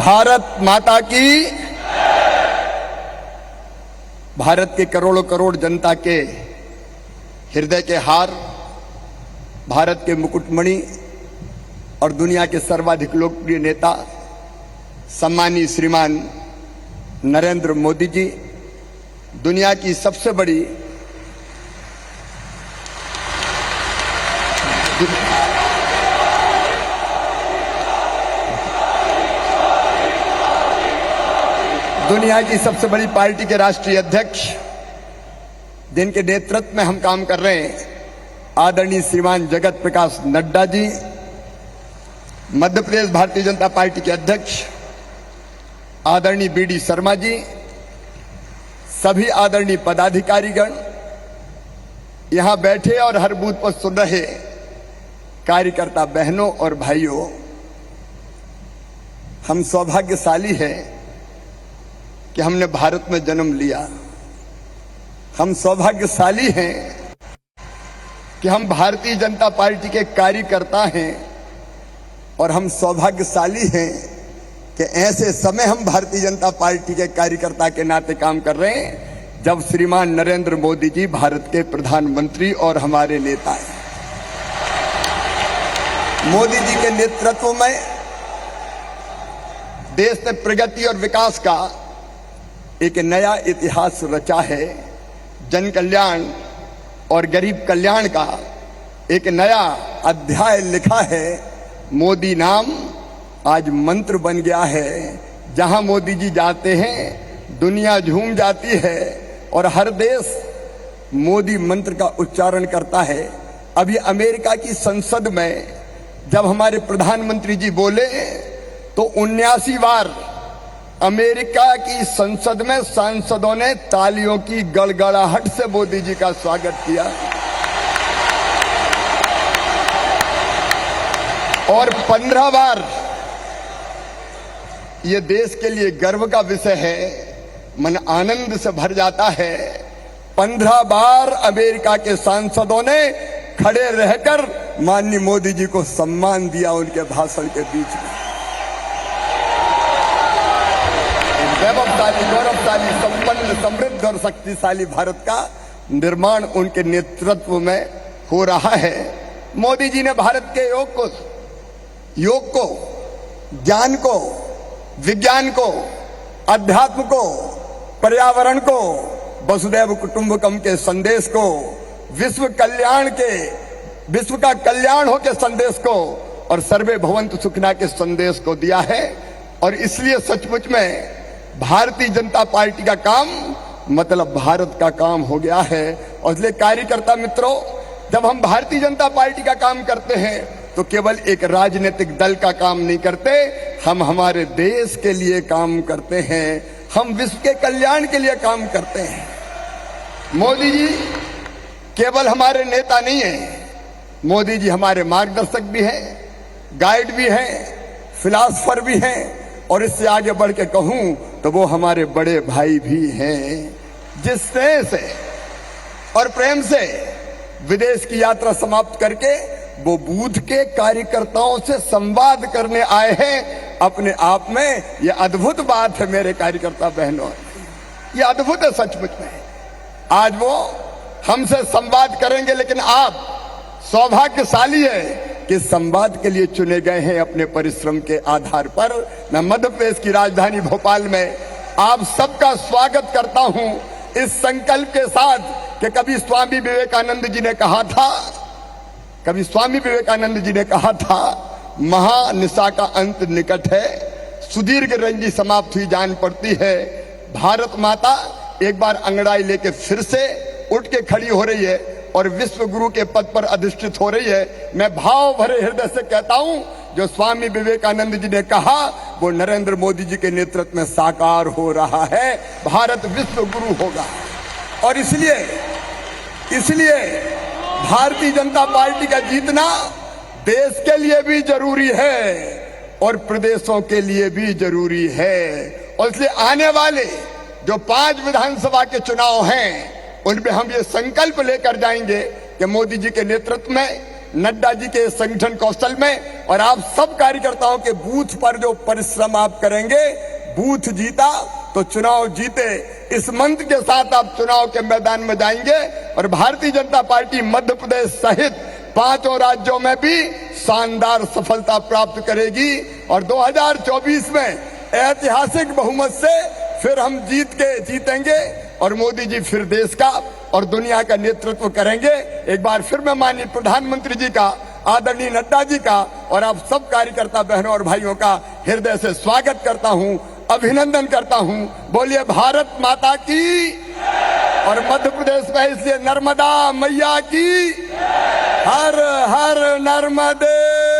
भारत माता की। भारत के करोड़ों करोड़ जनता के हृदय के हार, भारत के मुकुटमणि और दुनिया के सर्वाधिक लोकप्रिय नेता सम्मानीय श्रीमान नरेंद्र मोदी जी, दुनिया की सबसे बड़ी पार्टी के राष्ट्रीय अध्यक्ष, जिनके नेतृत्व में हम काम कर रहे हैं, आदरणीय श्रीमान जगत प्रकाश नड्डा जी, मध्य प्रदेश भारतीय जनता पार्टी के अध्यक्ष आदरणीय बीडी शर्मा जी, सभी आदरणीय पदाधिकारीगण, यहां बैठे और हर बूथ पर सुन रहे कार्यकर्ता बहनों और भाइयों, हम सौभाग्यशाली हैं कि हमने भारत में जन्म लिया। हम सौभाग्यशाली हैं कि हम भारतीय जनता पार्टी के कार्यकर्ता हैं और हम सौभाग्यशाली हैं कि ऐसे समय हम भारतीय जनता पार्टी के कार्यकर्ता के नाते काम कर रहे हैं जब श्रीमान नरेंद्र मोदी जी भारत के प्रधानमंत्री और हमारे नेता हैं। मोदी जी के नेतृत्व में देश ने प्रगति और विकास का एक नया इतिहास रचा है। जन कल्याण और गरीब कल्याण का एक नया अध्याय लिखा है। मोदी नाम आज मंत्र बन गया है। जहां मोदी जी जाते हैं दुनिया झूम जाती है और हर देश मोदी मंत्र का उच्चारण करता है। अभी अमेरिका की संसद में जब हमारे प्रधानमंत्री जी बोले तो 79 बार अमेरिका की संसद में सांसदों ने तालियों की गड़गड़ाहट से मोदी जी का स्वागत किया और 15 बार, ये देश के लिए गर्व का विषय है, मन आनंद से भर जाता है। 15 बार अमेरिका के सांसदों ने खड़े रहकर माननीय मोदी जी को सम्मान दिया उनके भाषण के बीच में। वैभवशाली, गौरवशाली, संपन्न, समृद्ध और शक्तिशाली भारत का निर्माण उनके नेतृत्व में हो रहा है। मोदी जी ने भारत के योग को, ज्ञान को, विज्ञान को, अध्यात्म को, पर्यावरण को, वसुधैव कुटुंबकम के संदेश को, विश्व का कल्याण हो के संदेश को और सर्वे भवन्तु सुखिनः के संदेश को दिया है। और इसलिए सचमुच में भारतीय जनता पार्टी का काम मतलब भारत का काम हो गया है। और इसलिए कार्यकर्ता मित्रों, जब हम भारतीय जनता पार्टी का काम करते हैं तो केवल एक राजनीतिक दल का काम नहीं करते, हम हमारे देश के लिए काम करते हैं, हम विश्व के कल्याण के लिए काम करते हैं। मोदी जी केवल हमारे नेता नहीं हैं, मोदी जी हमारे मार्गदर्शक भी हैं, गाइड भी हैं, फिलॉसफर भी हैं और इससे आगे बढ़ के कहूं तो वो हमारे बड़े भाई भी हैं। जिस स्नेह से और प्रेम से विदेश की यात्रा समाप्त करके वो बूथ के कार्यकर्ताओं से संवाद करने आए हैं, अपने आप में ये अद्भुत बात है मेरे कार्यकर्ता बहनों, ये अद्भुत है सचमुच में। आज वो हमसे संवाद करेंगे, लेकिन आप सौभाग्यशाली है कि संवाद के लिए चुने गए हैं अपने परिश्रम के आधार पर। मैं मध्य प्रदेश की राजधानी भोपाल में आप सबका स्वागत करता हूं इस संकल्प के साथ कि कभी स्वामी विवेकानंद जी ने कहा था महानिशा का अंत निकट है, सुदीर्घ रंजी समाप्त हुई जान पड़ती है। भारत माता एक बार अंगड़ाई लेके फिर से उठ के खड़ी हो रही है और विश्व गुरु के पद पर अधिष्ठित हो रही है। मैं भाव भरे हृदय से कहता हूं, जो स्वामी विवेकानंद जी ने कहा वो नरेंद्र मोदी जी के नेतृत्व में साकार हो रहा है। भारत विश्व गुरु होगा और इसलिए भारतीय जनता पार्टी का जीतना देश के लिए भी जरूरी है और प्रदेशों के लिए भी जरूरी है। और इसलिए आने वाले जो 5 विधानसभा के चुनाव हैं उनमें हम ये संकल्प लेकर जाएंगे कि मोदी जी के नेतृत्व में नड्डा जी के संगठन कौशल में और आप सब कार्यकर्ताओं के बूथ पर जो परिश्रम आप करेंगे, बूथ जीता तो चुनाव जीते, इस मंत्र के साथ आप चुनाव के मैदान में जाएंगे और भारतीय जनता पार्टी मध्य प्रदेश सहित 5 राज्यों में भी शानदार सफलता प्राप्त करेगी और 2024 में ऐतिहासिक बहुमत से फिर हम जीतेंगे और मोदी जी फिर देश का और दुनिया का नेतृत्व करेंगे। एक बार फिर मैं माननीय प्रधानमंत्री जी का, आदरणीय नड्डा जी का और आप सब कार्यकर्ता बहनों और भाइयों का हृदय से स्वागत करता हूं, अभिनंदन करता हूं। बोलिए भारत माता की और मध्य प्रदेश में इसलिए नर्मदा मैया की, हर हर नर्मदे।